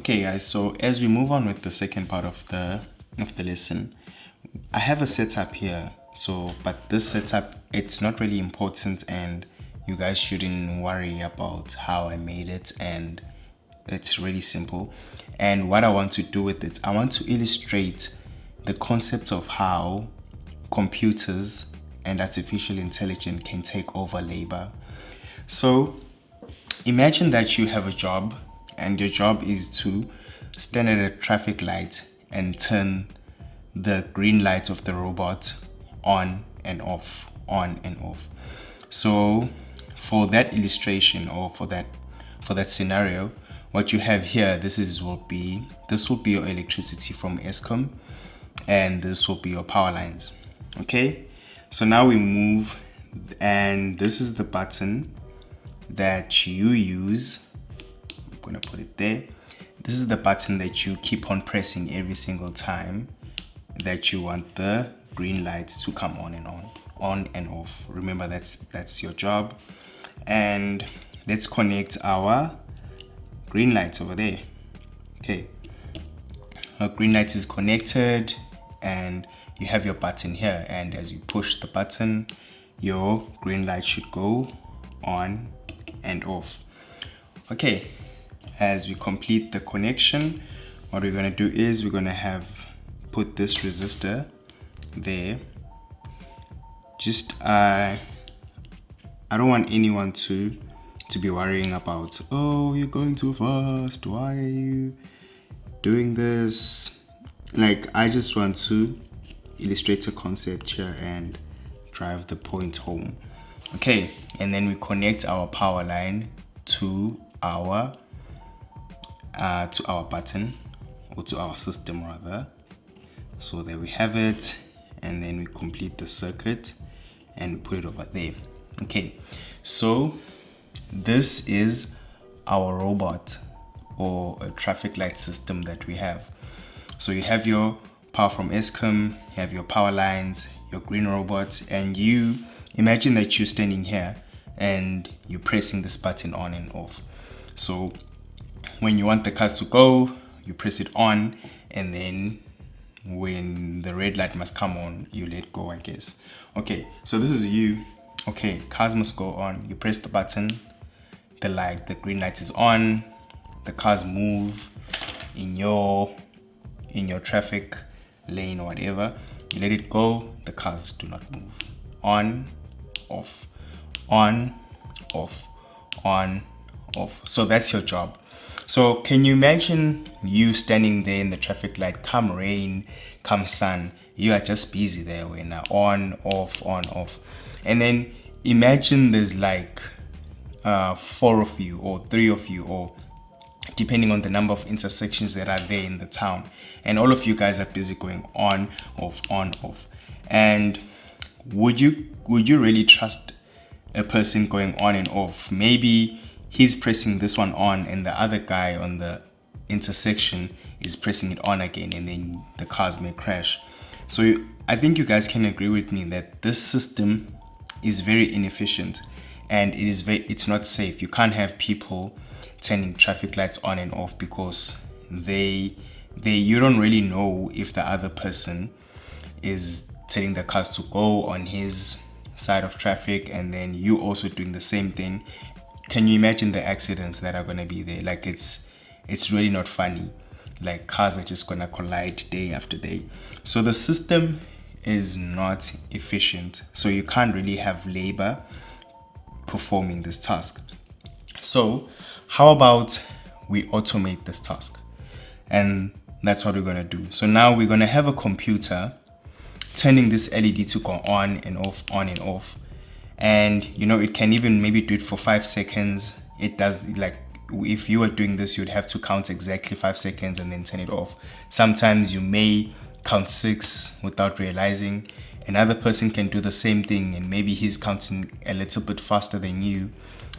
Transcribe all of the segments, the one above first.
Okay guys, so as we move on with the second part of the lesson, I have a setup here. But this setup, it's not really important and you guys shouldn't worry about how I made it, and it's really simple. And what I want to do with it, I want to illustrate the concept of how computers and artificial intelligence can take over labor. So imagine that you have a job and your job is to stand at a traffic light and turn the green lights of the robot on and off, on and off. So for that illustration, or for that scenario, what you have here, this will be your electricity from Eskom, and this will be your power lines. Okay, so now we move, and this is the button that you use. I'm gonna put it there. This is the button that you keep on pressing every single time that you want the green lights to come on and off. Remember, that's your job. And let's connect our green lights over there. Okay, our green light is connected, and you have your button here, and as you push the button, your green light should go on and off. Okay, as we complete the connection, what we're going to do is we're going to put this resistor there. Just I don't want anyone to be worrying about, oh, you're going too fast, why are you doing this? Like, I just want to illustrate a concept here and drive the point home. Okay, and then we connect our power line to our button, or to our system rather. So there we have it, and then we complete the circuit and we put it over there. Okay, so this is our robot, or a traffic light system that we have. So you have your power from Eskom, you have your power lines, your green robots, and you imagine that you're standing here and you're pressing this button on and off. So when you want the cars to go, you press it on, and then when the red light must come on, you let go, I guess. Okay, so this is you. Okay, cars must go on. You press the button, the green light is on, the cars move in your traffic lane or whatever. You let it go, the cars do not move. On, off, on, off, on, off. So that's your job. So can you imagine you standing there in the traffic light, come rain, come sun, you are just busy there when on, off. And then imagine there's like 4 of you or 3 of you, or depending on the number of intersections that are there in the town, and all of you guys are busy going on, off. And would you really trust a person going on and off? Maybe he's pressing this one on and the other guy on the intersection is pressing it on again, and then the cars may crash. So I think you guys can agree with me that this system is very inefficient, and it's not safe. You can't have people turning traffic lights on and off, because you don't really know if the other person is telling the cars to go on his side of traffic, and then you also doing the same thing. Can you imagine the accidents that are going to be there? Like, it's really not funny. Like, cars are just going to collide day after day. So the system is not efficient, so you can't really have labor performing this task. So how about we automate this task? And that's what we're going to do. So now we're going to have a computer turning this LED to go on and off. And it can even maybe do it for 5 seconds. It does, like, if you were doing this, you'd have to count exactly 5 seconds and then turn it off. Sometimes you may count 6 without realizing. Another person can do the same thing, and maybe he's counting a little bit faster than you,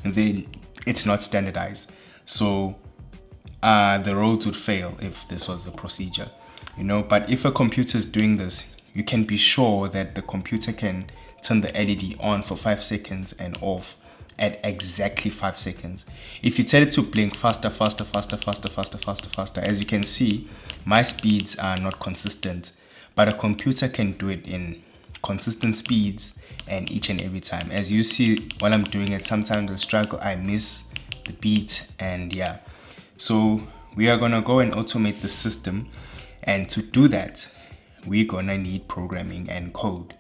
and then it's not standardized. So the roads would fail if this was a procedure, But if a computer is doing this, you can be sure that the computer can turn the LED on for 5 seconds and off at exactly 5 seconds. If you tell it to blink faster, as you can see, my speeds are not consistent, but a computer can do it in consistent speeds and each and every time. As you see, while I'm doing it, sometimes I struggle, I miss the beat, and yeah. So we are gonna go and automate the system, and to do that, we're gonna need programming and code.